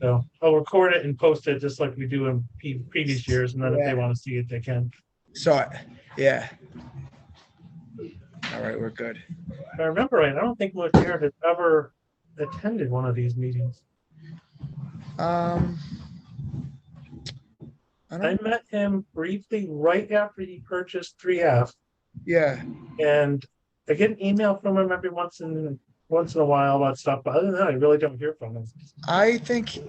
So I'll record it and post it just like we do in previous years, and then if they want to see it, they can. So, yeah. All right, we're good. If I remember right, I don't think Jared has ever attended one of these meetings. I I met him briefly right after he purchased 3F, yeah. and I get an email from him every once in a while about stuff, but other than that, I really don't hear from him. I think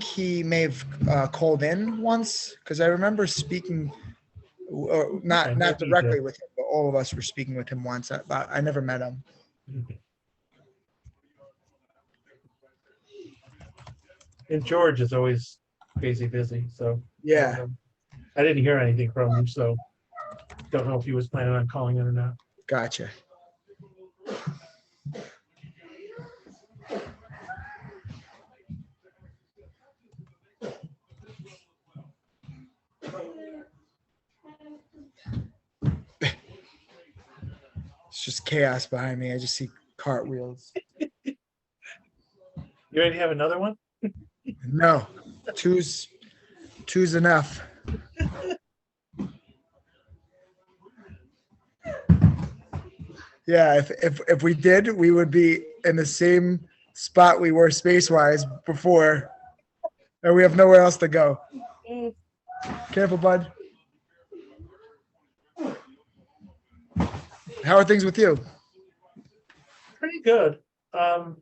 he may have called in once because I remember speaking, or not Okay, not maybe he directly did. with him, but all of us were speaking with him once. But I never met him. And George is always crazy busy, so Yeah, I didn't hear anything from him, so don't know if he was planning on calling in or not. gotcha. It's just chaos behind me. I just see cartwheels. You ready to have another one? No, two's enough. Yeah, if we did, we would be in the same spot we were space-wise before, and we have nowhere else to go. Careful, bud. How are things with you? Pretty good. Kind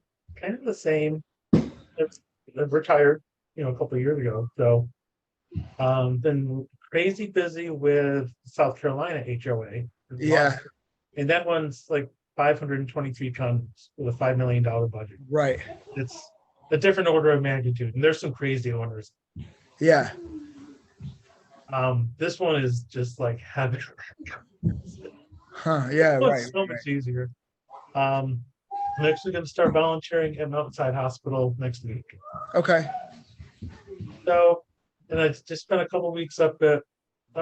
of the same. I've retired, a couple of years ago. So been crazy busy with South Carolina HOA. Yeah, And that one's like 523 tons with a $5 million budget. right. It's a different order of magnitude. And there's some crazy owners. Yeah, This one is just like heaven. huh? Yeah, right. So much easier. I'm actually going to start volunteering at Mountainside Hospital next week. Okay. So, and I just spent a couple weeks up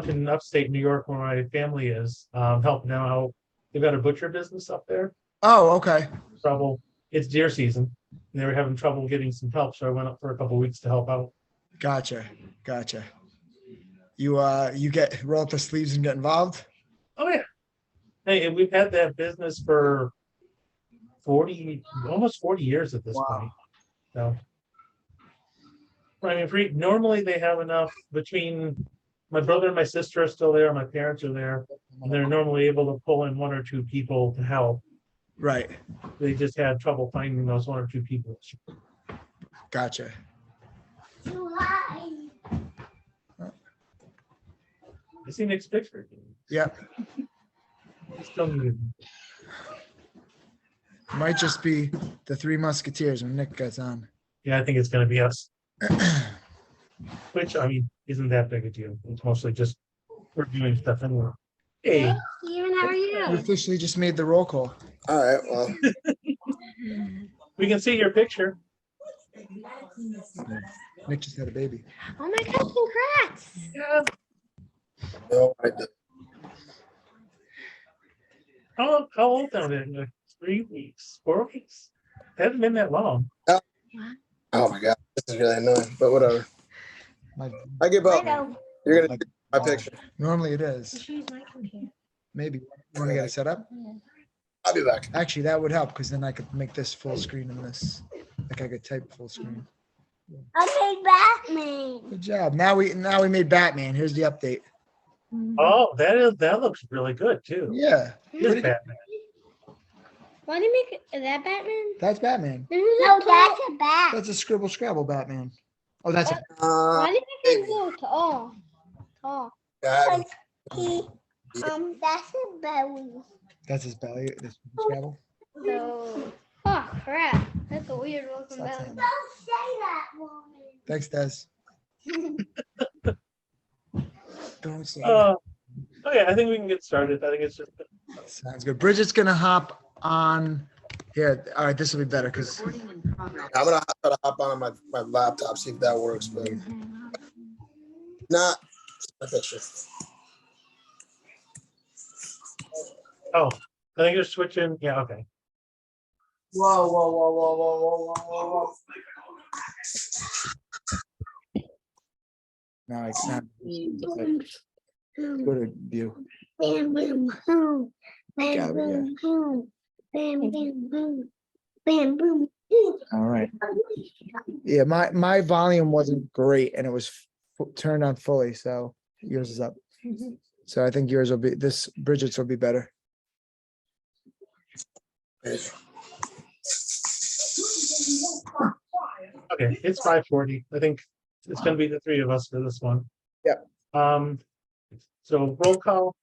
in upstate New York where my family is, helping out. They've got a butcher business up there. Oh, okay. Trouble. It's deer season. And they were having trouble getting some help, so I went up for a couple weeks to help out. Gotcha. You get roll up the sleeves and get involved? Oh yeah. Hey, and we've had that business for almost 40 years at this point. So, I mean, normally they have enough between my brother and my sister are still there, my parents are there, and they're normally able to pull in one or two people to help. Right. They just had trouble finding those one or two people. Gotcha. I see Nick's picture. Yep. Still muted. Might just be the Three Musketeers when Nick gets on. Yeah, I think it's going to be us. Which, I mean, isn't that big a deal. It's mostly just reviewing stuff anyway. Hey. Steven, how are You you? officially just made the roll call. All right, well, We can see your picture. Nick just had a baby. Oh my God, congrats. Yeah. no, I did. How old are they? Like 3 weeks, 4 weeks? Hasn't been that long. Oh my god, this is really annoying, but whatever. My, I give I up. know. You're gonna get my picture. normally it is. She's my computer. Maybe. You want to get it set up? I'll be back. Actually, that would help because then I could make this full screen and this. Like I could type full screen. I made Batman. Good job. Now we made Batman. Here's the update. Oh, that looks really good too. Yeah. It is Batman. Why do you make that Batman? That's Batman. No, that's a bat. That's a Scribble Scrabble Batman. Oh, that's a Why do you make him so tall? God, That's a belly. that's his belly. This Scrabble. So, oh crap, that's a weird looking Stop belly. saying Don't that. say that, woman. Thanks, Des. Don't say that. Oh yeah, I think we can get started. I think it's just Sounds good. Bridget's gonna hop on here. All right, this will be better because I'm gonna try to hop on my laptop, see if that works, but not my picture. I think you're switching. Yeah, okay. Whoa, whoa, whoa, whoa, whoa, whoa, whoa, Now I can Boom, go to view. bam, boom, boom, bam, Got it, yeah. boom, boom, bam, bam, boom, bam, boom. All right. Yeah, my volume wasn't great and it was turned on fully, so yours is up. So I think yours will be, this Bridget's will be better. whoa. Okay, it's 5:40. I think it's gonna be the three of us for this one. Yep. So roll call.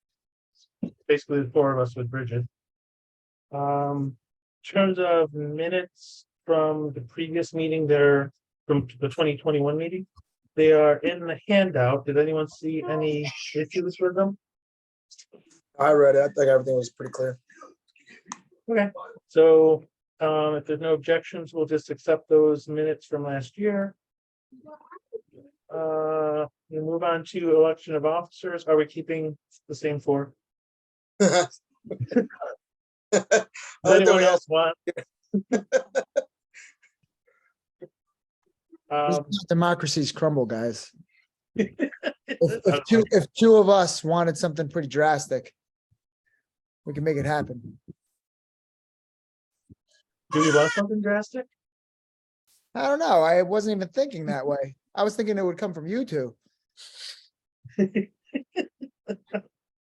Basically the four of us with Bridget. In terms of minutes from the previous meeting, they're from the 2021 meeting. They are in the handout. Did anyone see any issues with them? I read it. I think everything was pretty clear. Okay, so if there's no objections, we'll just accept those minutes from last year. We move on to election of officers. Are we keeping the same four? Does anyone else want? Democracies crumble, guys. Okay. If two of us wanted something pretty drastic, we can make it happen. Do we want something drastic? I don't know. I wasn't even thinking that way. I was thinking it would come from you two.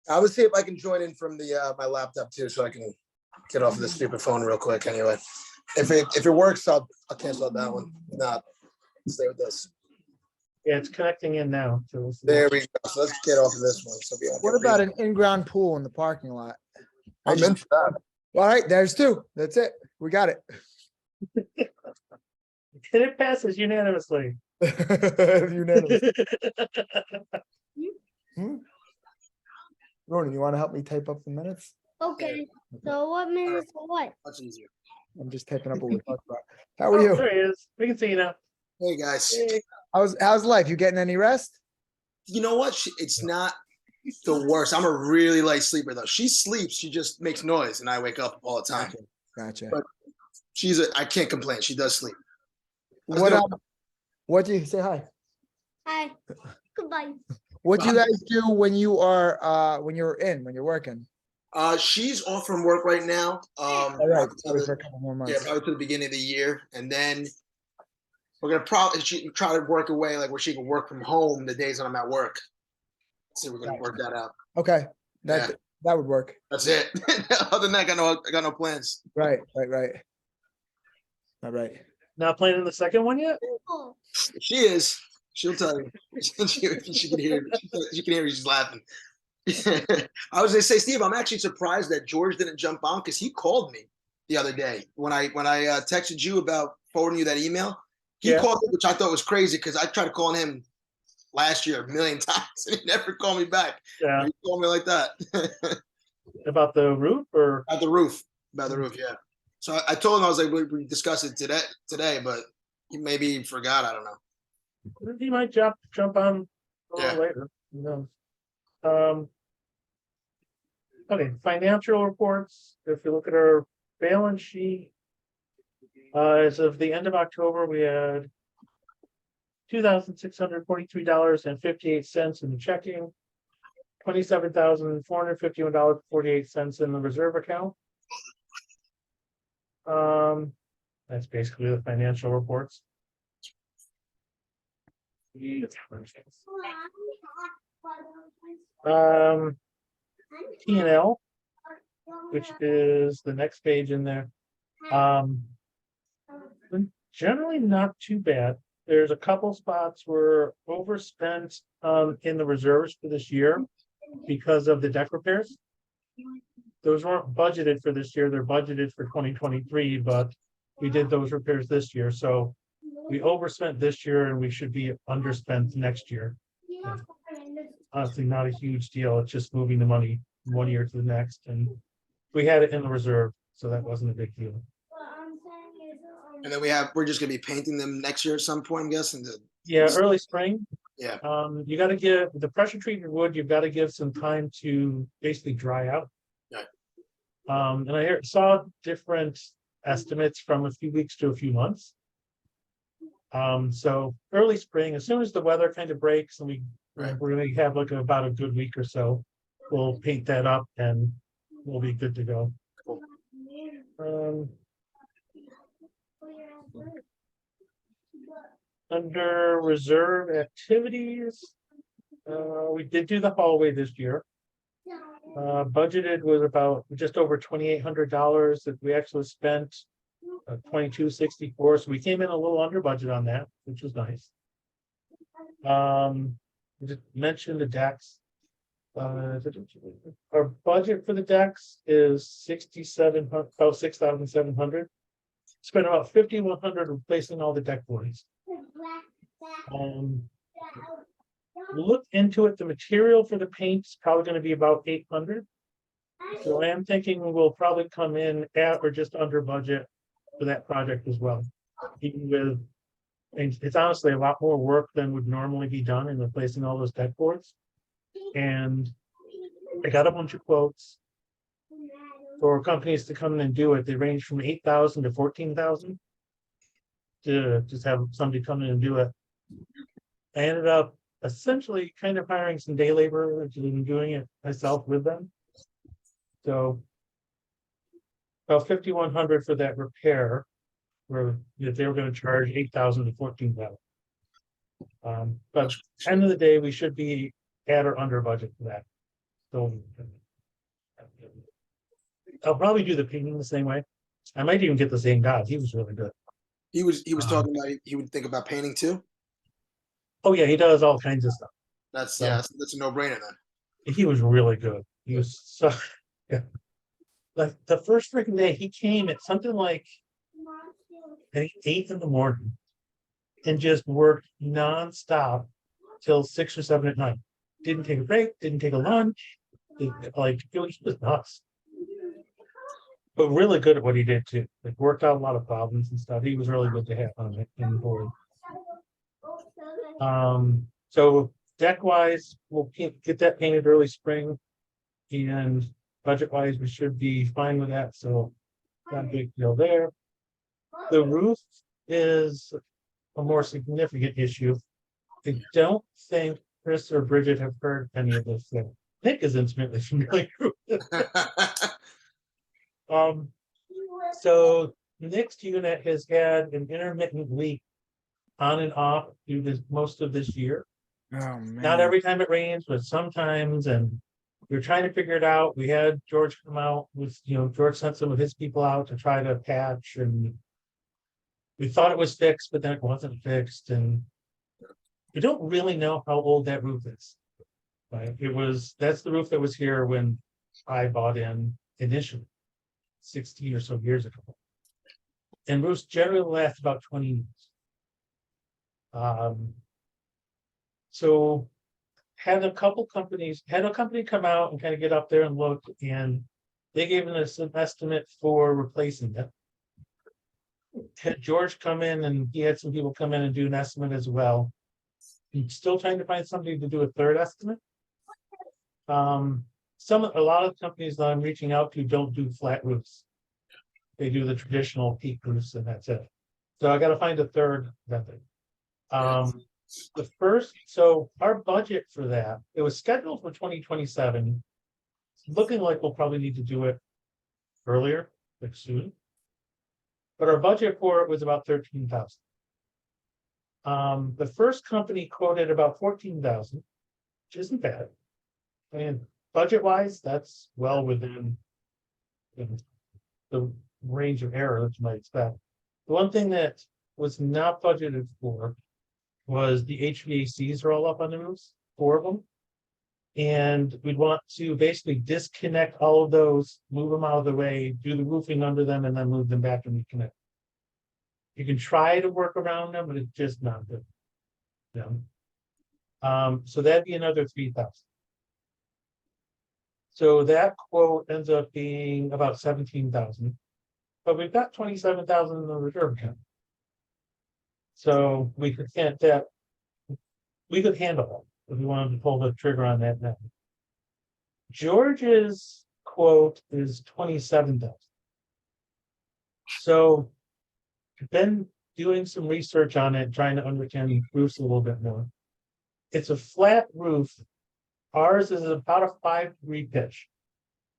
I would see if I can join in from the my laptop too, so I can get off of this stupid phone real quick. Anyway, if it works, I'll cancel out that one. If not, stay with this. Yeah, it's connecting in now. So we'll see. There we go. So let's get off of this one. So we don't What get about an in-ground pool in the parking lot? I'm into that. All right, there's two. That's it. We got it. And it passes unanimously. Unanimous. Ronan, you want to help me type up the minutes? Okay, so what minutes for what? Much easier. I'm just typing up what we talked about. How are you? There he is. We can see you now. Hey guys, How's life? You getting any rest? you know what? It's not the worst. I'm a really light sleeper though. She sleeps. She just makes noise, and I wake up all the time. Gotcha. But I can't complain. She does sleep. What do you say? Hi. Hi, goodbye. What do you guys do when you're working? She's off from work right now. All right, probably for a couple more Yeah, months. probably to the beginning of the year, and then we're gonna probably try to work away like where she can work from home the days when I'm at work. See, we're gonna work that out. Okay, that would work. That's it. Other than that, I got no plans. Right. All right. Not playing in the second one yet? Oh, She is. She'll tell you. she can hear. She can hear. She's laughing. I was gonna say, Steve, I'm actually surprised that George didn't jump on because he called me the other day when I texted you about forwarding you that email. He called me, which I thought was crazy because I tried to call him last year a million times and he never called me back. Yeah. He called me like that. About the roof or? About the roof, yeah. So I told him, I was like, we discussed it today, but he maybe forgot. I don't know. He might jump on a little later. Who knows? Okay, financial reports. If you look at our balance sheet, as of the end of October, we had $2,643.58 in the checking, $27,451.48 in the reserve account. That's basically the financial reports. P&L, which is the next page in there. Generally not too bad. There's a couple spots where overspent in the reserves for this year because of the deck repairs. Those weren't budgeted for this year. They're budgeted for 2023, but we did those repairs this year. So we overspent this year and we should be underspent next year. Honestly, not a huge deal. It's just moving the money from one year to the next. And we had it in the reserve, so that wasn't a big deal. And then we're just gonna be painting them next year at some point, I'm guessing. Yeah, early spring. Yeah. You got to give the pressure treated wood, you've got to give some time to basically dry out. Right. And I saw different estimates from a few weeks to a few months. So early spring, as soon as the weather kind of breaks and Right. we're gonna have like about a good week or so, we'll paint that up and we'll be good to go. Um, Under reserve activities, we did do the hallway this year. Budgeted was about just over $2,800 that we actually spent. 2264, so we came in a little under budget on that, which was nice. We just mentioned the decks. Our budget for the decks is 6,700, about 6,700. Spent about 5,100 replacing all the deck boards. Look into it. The material for the paint is probably going to be about 800. So I am thinking we'll probably come in at or just under budget for that project as well. Even with, and it's honestly a lot more work than would normally be done in replacing all those deck boards. And I got a bunch of quotes for companies to come in and do it. They range from 8,000 to 14,000 to just have somebody come in and do it. I ended up essentially kind of hiring some day labor and doing it myself with them. So about 5,100 for that repair, where they were going to charge 8,000 to 14,000. But end of the day, we should be at or under budget for that. So I'll probably do the painting the same way. I might even get the same guy. He was really good. He was talking about he would think about painting too. Oh yeah, he does all kinds of stuff. That's So- yeah, that's a no-brainer then. He was really good. He was so yeah. Like the first freaking day he came at something like I think 8 in the morning and just worked nonstop till 6 or 7 at night. Didn't take a break, didn't take a lunch. Like it was just nuts. But really good at what he did too. Like worked out a lot of problems and stuff. He was really good to have on it in the board. So deck wise, we'll get that painted early spring. And budget wise, we should be fine with that. So not a big deal there. The roof is a more significant issue. I don't think Chris or Bridget have heard any of this. So Nick is intimately familiar with it. So Nick's unit has had an intermittent leak on and off through this most of this year. Oh, man. Not every time it rains, but sometimes, and we're trying to figure it out. We had George come out with, George sent some of his people out to try to patch, and we thought it was fixed, but then it wasn't fixed, and we don't really know how old that roof is. Right? That's the roof that was here when I bought in initially, 16 or so years ago. And roofs generally last about 20 years. So had a company come out and kind of get up there and look, and they gave us an estimate for replacing it. Had George come in, and he had some people come in and do an estimate as well. I'm still trying to find somebody to do a third estimate. A lot of companies that I'm reaching out to don't do flat roofs. They do the traditional peak roofs, and that's it. So I got to find a third method. So our budget for that, it was scheduled for 2027. It's looking like we'll probably need to do it earlier, like soon. But our budget for it was about 13,000. The first company quoted about 14,000, which isn't bad. I mean, budget-wise, that's well within the range of error that you might expect. The one thing that was not budgeted for was the HVACs are all up on the roofs, 4 of them. And we'd want to basically disconnect all of those, move them out of the way, do the roofing under them, and then move them back and reconnect. You can try to work around them, but it's just not good. So that'd be another 3,000. So that quote ends up being about 17,000. But we've got 27,000 in the reserve account. So we could handle it if we wanted to pull the trigger on that now. George's quote is 27,000. So I've been doing some research on it, trying to understand roofs a little bit more. It's a flat roof. Ours is about a 5-degree pitch.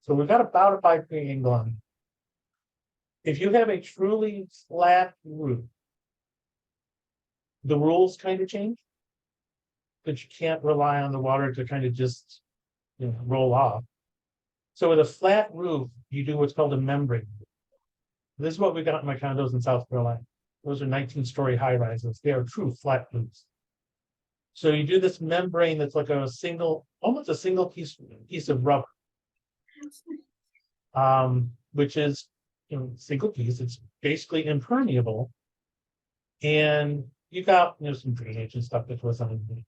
So we've got about a 5-degree angle on it. If you have a truly flat roof, the rules kind of change. But you can't rely on the water to kind of just, roll off. So with a flat roof, you do what's called a membrane. This is what we got in my condos in South Carolina. Those are 19-story high rises. They are true flat roofs. So you do this membrane that's like almost a single piece of rubber. Which is, single piece. It's basically impermeable. And you got, some drainage and stuff that goes on.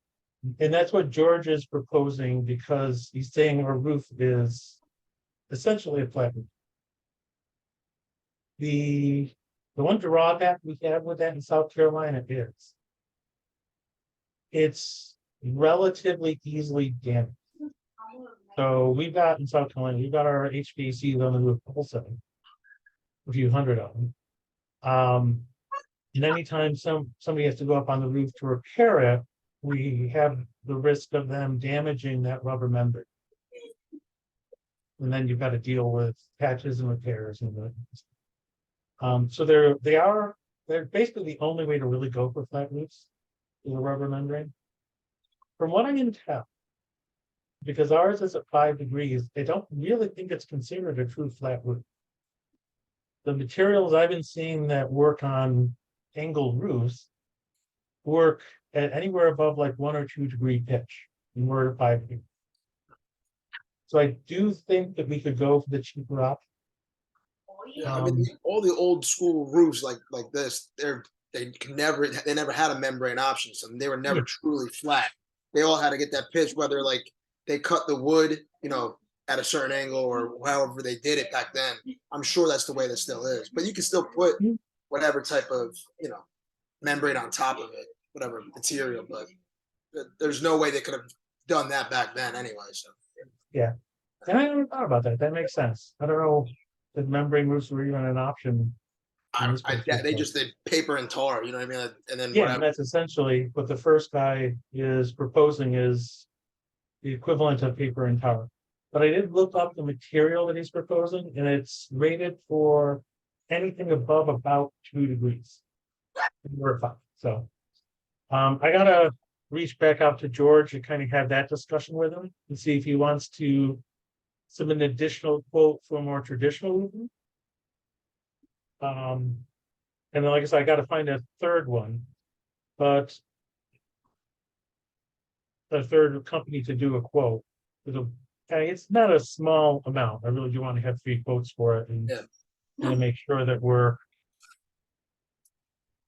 And that's what George is proposing, because he's saying our roof is essentially a flat roof. The one drawback we have with that in South Carolina is it's relatively easily damaged. So we've got in South Carolina, we've got our HVACs on the roof also, a few hundred of them. And anytime somebody has to go up on the roof to repair it, we have the risk of them damaging that rubber membrane. And then you've got to deal with patches and repairs and so they're basically the only way to really go for flat roofs is a rubber membrane. From what I can tell, because ours is at 5 degrees, I don't really think it's considered a true flat roof. The materials I've been seeing that work on angled roofs work at anywhere above like 1 or 2 degree pitch, and we're at 5 degrees. So I do think that we could go for the cheaper option. Yeah, I mean, all the old school roofs like this, they never had a membrane option, so they were never truly flat. They all had to get that pitch, whether like they cut the wood, at a certain angle or however they did it back then. I'm sure that's the way that still is, but you can still put whatever type of membrane on top of it, whatever material. But there's no way they could have done that back then anyway. So yeah, and I never thought about that. That makes sense. I don't know if membrane roofs were even an option. they just did paper and tar, you know what I mean? And then and that's essentially what the first guy is proposing is the equivalent of paper and tar. But I did look up the material that he's proposing, and it's rated for anything above about 2 degrees. We're fine. So I gotta reach back out to George and kind of have that discussion with him and see if he wants to submit an additional quote for more traditional roofing. And then, like I said, I got to find a third one, but a third company to do a quote. It's not a small amount. I really do want to have 3 quotes for it and make sure that we're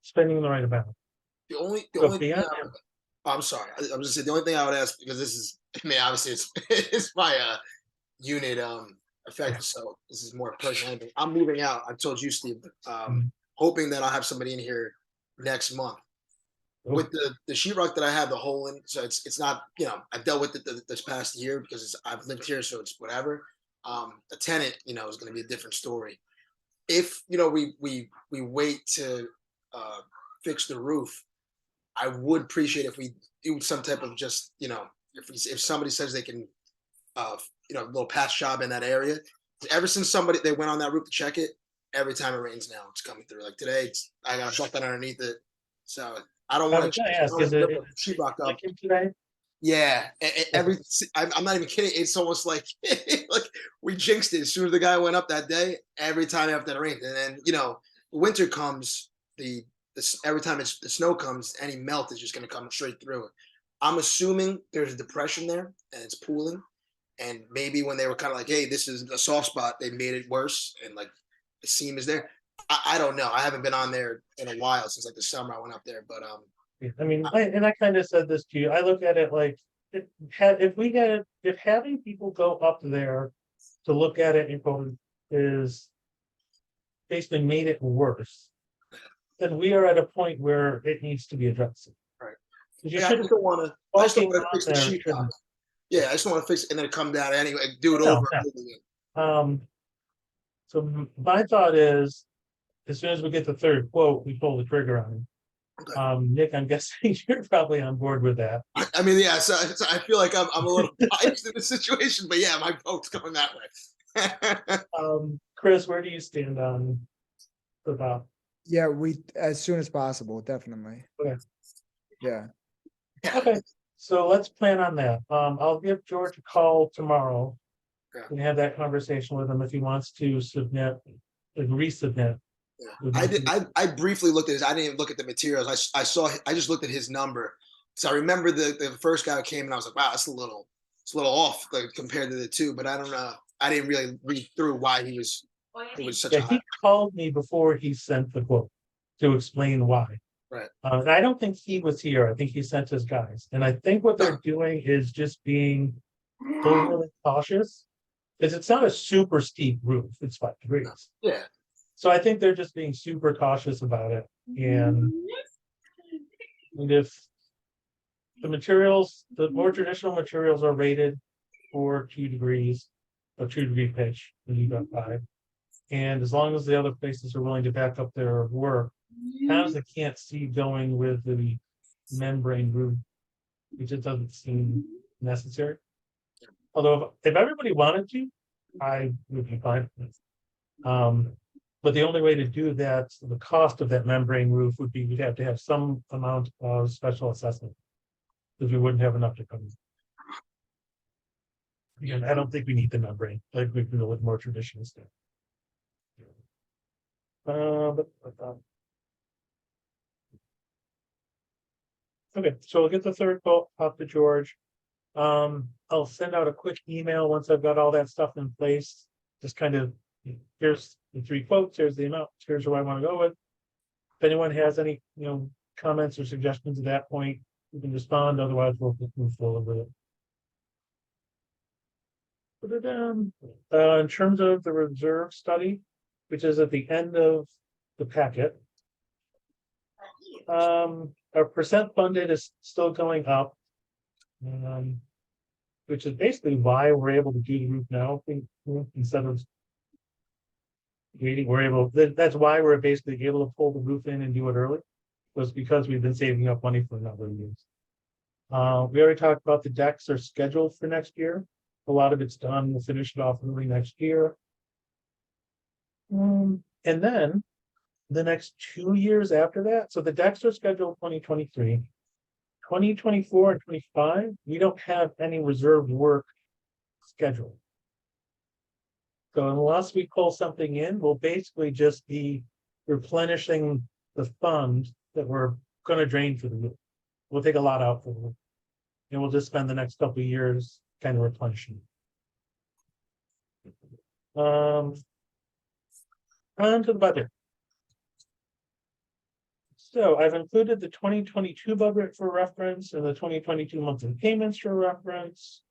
spending the right amount. The only thing I'm sorry. I was just saying the only thing I would ask, because this is, I mean, obviously it's my unit effect, so this is more personal. I'm moving out. I told you, Steve, hoping that I'll have somebody in here next month. With the sheetrock that I have the hole in, so it's not, I've dealt with it this past year because I've lived here, so it's whatever. A tenant, is going to be a different story. If we wait to fix the roof, I would appreciate if we do some type of just, if somebody says they can, a little patch job in that area. Ever since they went on that roof to check it, every time it rains now, it's coming through. Like today, I got a bucket underneath it, so I don't want to ask. Is it sheetrock up today? Yeah, I'm not even kidding. It's almost like like we jinxed it. As soon as the guy went up that day, every time after the rain, and then the winter comes, every time the snow comes, any melt is just going to come straight through it. I'm assuming there's a depression there and it's pooling, and maybe when they were kind of like, hey, this is a soft spot, they made it worse, and like the seam is there. I don't know. I haven't been on there in a while since like the summer I went up there, but I mean, I kind of said this to you. I look at it like if having people go up there to look at it is basically made it worse, then we are at a point where it needs to be addressed. Right. You I just don't want to fix the sheetrock. Yeah, I just don't want to fix it and then come down anyway, do it over. So my thought is, as soon as we get the third quote, we pull the trigger on Okay. it. Nick, I'm guessing you're probably on board with that. I mean, yeah. So I feel like I'm a little biased in this situation, but yeah, my vote's going that way. Chris, where do you stand on the Bob? Yeah, as soon as possible, definitely. Okay. Yeah, Okay, so let's plan on that. I'll give George a call tomorrow. Okay. And have that conversation with him if he wants to submit, like resubmit. Yeah. I briefly looked at his. I didn't even look at the materials. I saw. I just looked at his number. So I remember the first guy who came and I was like, wow, it's a little off like, compared to the two. But I don't know. I didn't really read through why it was such Yeah, a high. he called me before he sent the quote to explain why. Right. And I don't think he was here. I think he sent his guys. And I think what they're doing is just being overly cautious. Because it's not a super steep roof, it's 5 degrees. Yeah. So I think they're just being super cautious about it. And if the materials, the more traditional materials are rated for 2 degrees, a 2-degree pitch, and you got 5. And as long as the other places are willing to back up their work, towns that can't see going with the membrane roof, it just doesn't seem necessary. Although if everybody wanted to, I would be fine with it. But the only way to do that, the cost of that membrane roof would be, we'd have to have some amount of special assessment. Because we wouldn't have enough to cover. Again, I don't think we need the membrane, like we can go with more traditional stuff. Okay, so we'll get the third quote off to George. I'll send out a quick email once I've got all that stuff in place. Just kind of, here's the 3 quotes, here's the amount, here's who I want to go with. If anyone has any, comments or suggestions at that point, you can respond, otherwise we'll move forward with it. Put it down. In terms of the reserve study, which is at the end of the packet. Our percent funded is still going up. Which is basically why we're able to do the roof now, instead of waiting, that's why we're basically able to pull the roof in and do it early, was because we've been saving up money for a number of years. We already talked about the decks are scheduled for next year. A lot of it's done. We'll finish it off early next year. And then the next 2 years after that, so the decks are scheduled 2023. 2024 and 25, we don't have any reserved work scheduled. So unless we pull something in, we'll basically just be replenishing the fund that we're going to drain for the roof. We'll take a lot out for the roof. And we'll just spend the next couple of years kind of replenishing. On to the budget. So I've included the 2022 budget for reference and the 2022 monthly payments for reference.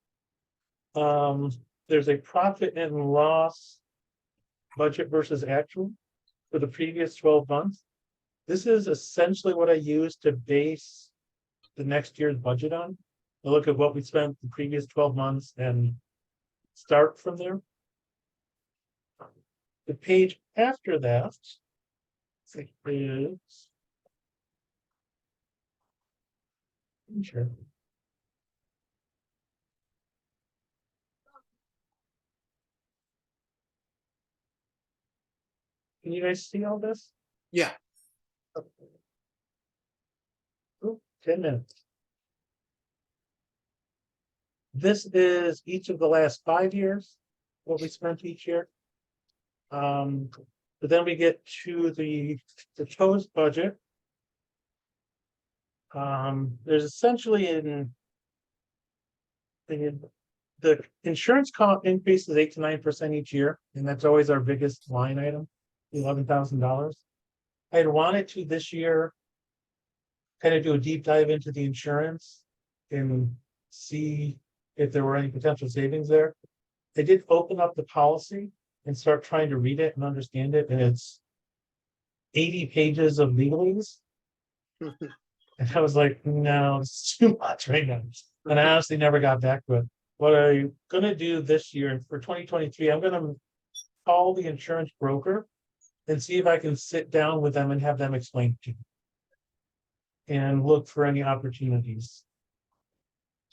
There's a profit and loss budget versus actual for the previous 12 months. This is essentially what I use to base the next year's budget on. I look at what we spent the previous 12 months and start from there. The page after that is sure. Can you guys see all this? Yeah. Oh, 10 minutes. This is each of the last 5 years, what we spent each year. But then we get to the proposed budget. There's essentially the insurance cost increase is 8 to 9% each year, and that's always our biggest line item, $11,000. I had wanted to this year kind of do a deep dive into the insurance and see if there were any potential savings there. I did open up the policy and start trying to read it and understand it, and it's 80 pages of legalese. And I was like, no, it's too much right now. And I honestly never got back to it. What I'm going to do this year for 2023, I'm going to call the insurance broker and see if I can sit down with them and have them explain to me. And look for any opportunities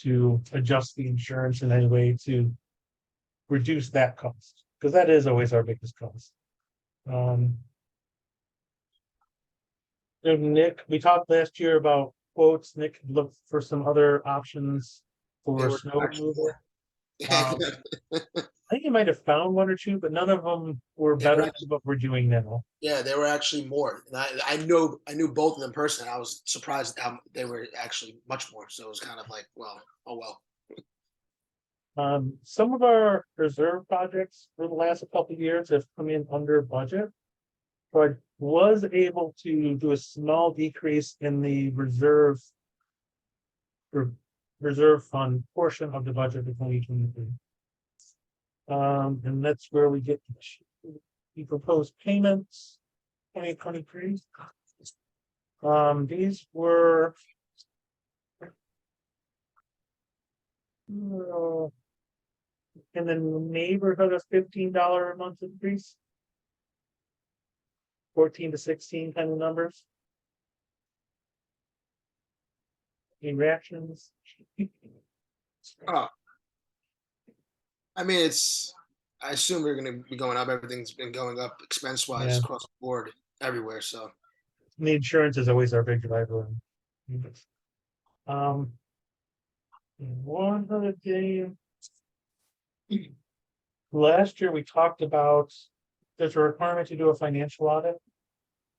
to adjust the insurance in any way to reduce that cost, because that is always our biggest cost. Nick, we talked last year about quotes. Nick looked for some other options They for were snow actually removal. more. I think you might have found one or two, but none of them were They were better than actually- what we're doing now. Yeah, they were actually more. And I knew both of them personally. I was surprised how they were actually much more. So it was kind of like, well, oh well. Some of our reserve projects for the last couple of years have come in under budget. But was able to do a small decrease in the reserve fund portion of the budget of 2023. And that's where we get the proposed payments 2023. These were in the neighborhood of $15 a month increase. 14 to 16 kind of numbers. Any reactions? Oh, I mean, I assume we're going to be going up. Everything's been going up expense wise Yeah. across the board everywhere. So The insurance is always our big driver. One other thing. Last year, we talked about there's a requirement to do a financial audit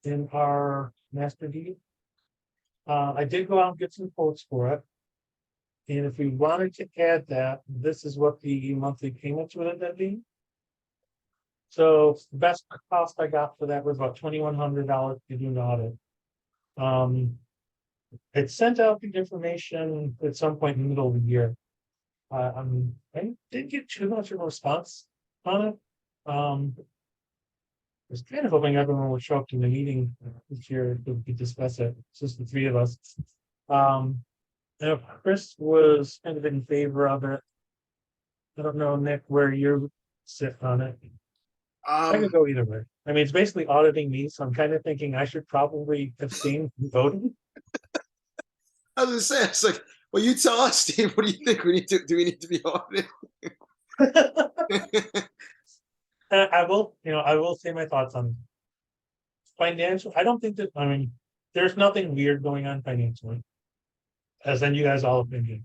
in our master deed. I did go out and get some quotes for it. And if we wanted to add that, this is what the monthly payments would have been. So the best cost I got for that was about $2,100 to do an audit. It sent out the information at some point in the middle of the year. I didn't get too much of a response on it. I was kind of hoping everyone would show up to the meeting this year to discuss it. It's just the three of us. And if Chris was kind of in favor of it. I don't know, Nick, where you sit on it. I could go either way. I mean, it's basically auditing me, so I'm kind of thinking I should probably abstain from voting. I was gonna say, it's like, well, you tell us, Steve. What do you think? Do we need to be audited? I will say my thoughts on financial. I don't think that, I mean, there's nothing weird going on financially. As then you guys all have been doing.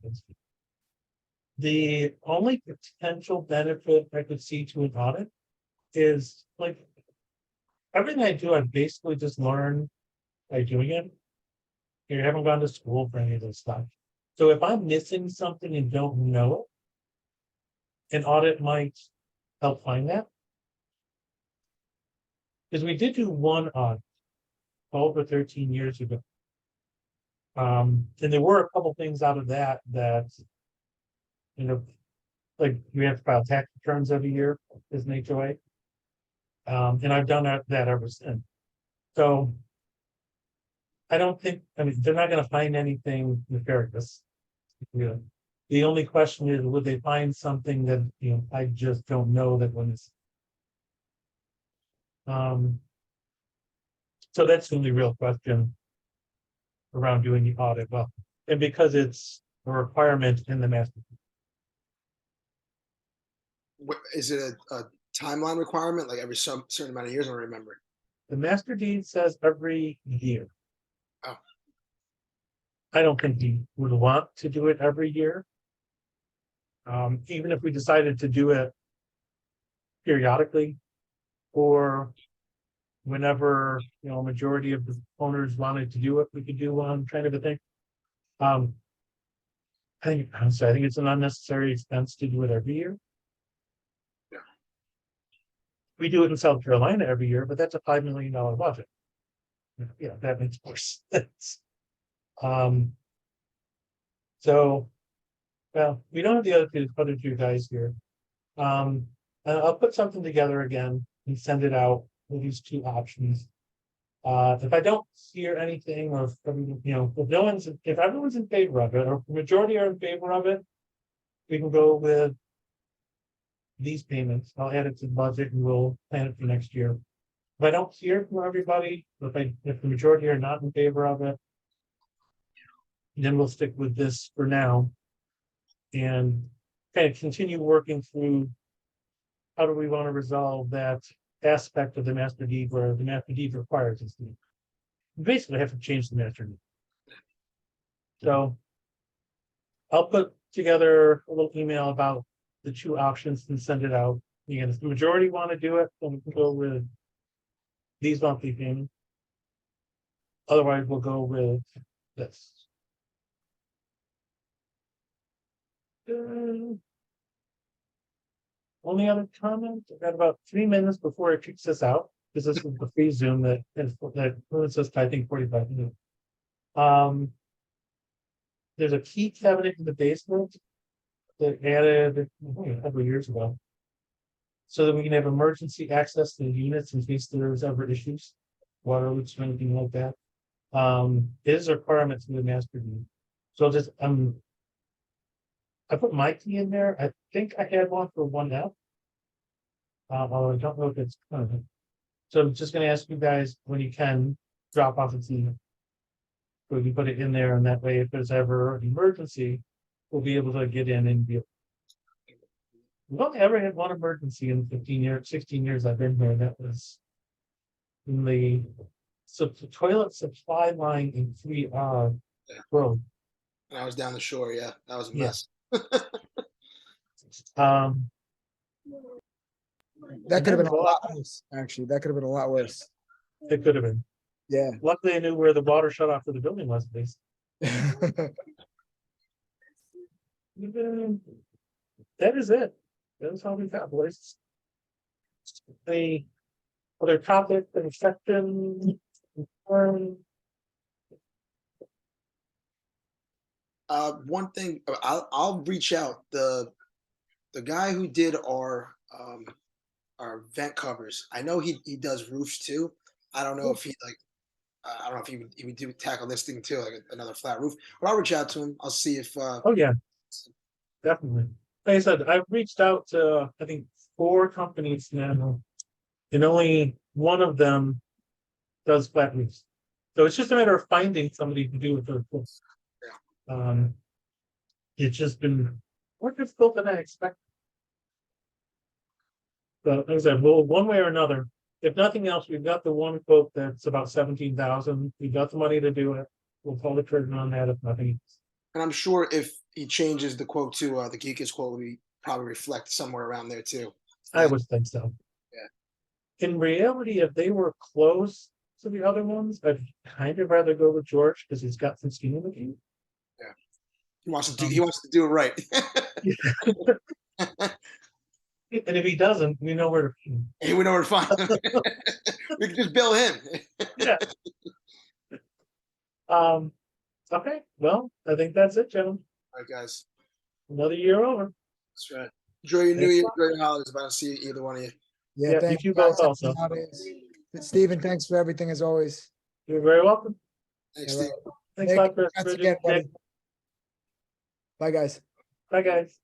The only potential benefit I could see to an audit is like everything I do, I basically just learn by doing it. You haven't gone to school for any of this stuff. So if I'm missing something and don't know it, an audit might help find that. Because we did do one audit 12 or 13 years ago. And there were a couple things out of that, like we have to file tax returns every year as an HOA. And I've done that ever since. So I don't think, I mean, they're not going to find anything nefarious. Yeah. The only question is, would they find something that, I just don't know that was. So that's the only real question around doing the audit. Well, and because it's a requirement in the master. Is it a timeline requirement, like every certain amount of years? I don't remember. The master deed says every year. Oh. I don't think we would want to do it every year. Even if we decided to do it periodically, or whenever majority of the owners wanted to do it, we could do one kind of a thing. I think it's an unnecessary expense to do it every year. Yeah. We do it in South Carolina every year, but that's a $5 million budget. Yeah, that makes more sense. So, well, we don't have the other two guys here. And I'll put something together again and send it out with these two options. If I don't hear anything, or if everyone's in favor of it, or the majority are in favor of it, we can go with these payments. I'll add it to the budget and we'll plan it for next year. If I don't hear from everybody, if the majority are not in favor of it, then we'll stick with this for now. And kind of continue working through how do we want to resolve that aspect of the master deed where the master deed requires us to basically have to change the master deed. So I'll put together a little email about the two options and send it out. Again, if the majority want to do it, then we can go with these monthly payments. Otherwise, we'll go with this. Only other comment, I've got about 3 minutes before it kicks us out, because this is the free Zoom that limits us to, I think, 45 minutes. There's a key cabinet in the basement that added a couple of years ago. So that we can have emergency access to the units in case there's ever issues, water leaks or anything like that. It is a requirement to the master deed. So I'll just I put my key in there. I think I had one for 1F. Although I don't know if it's current. So I'm just gonna ask you guys when you can drop off the key. So we can put it in there, and that way, if there's ever an emergency, we'll be able to get in and be. We've only ever had one emergency in 15 years, 16 years I've been here. That was in the toilet supply line in 3R road. And I was down the shore, yeah, that was a Yeah. mess. That could have been a lot worse, actually. That could have been a lot worse. It could have been. Yeah. Luckily, I knew where the water shut off for the building was, at least. That is it. That is how we got, boys. The other topic, the section. One thing, I'll reach out, the guy who did our vent covers, I know he does roofs too. I don't know if he like, I don't know if he would do tackle this thing too, like another flat roof, but I'll reach out to him. I'll see if, Oh, yeah. Definitely. Like I said, I've reached out to, I think, 4 companies now, and only one of them does flat roofs. So it's just a matter of finding somebody to do it for us. It's just been more difficult than I expected. But like I said, well, one way or another, if nothing else, we've got the one quote that's about 17,000. We've got the money to do it. We'll pull the trigger on that if nothing else. and I'm sure if he changes the quote to the Geekus quote, will probably reflect somewhere around there too. I would think so. Yeah. In reality, if they were close to the other ones, I'd kind of rather go with George because he's got some skin in the game. He wants to do it right. And if he doesn't, we know where to find him. Hey, we know where to find him. We can just bill him. Yeah. Okay, well, I think that's it, gentlemen. All right, guys. Another year over. That's right. Enjoy your New Thanks. Year, enjoy your holidays. If I don't see either one of you. Yeah, Yeah, thank you you both guys. also. Happy holidays. Stephen, thanks for everything as always. You're very welcome. Thanks, All right. Steve. Thanks a Nick, lot, Chris. congrats Bridget, again, buddy. Nick. Bye, guys. Bye, guys.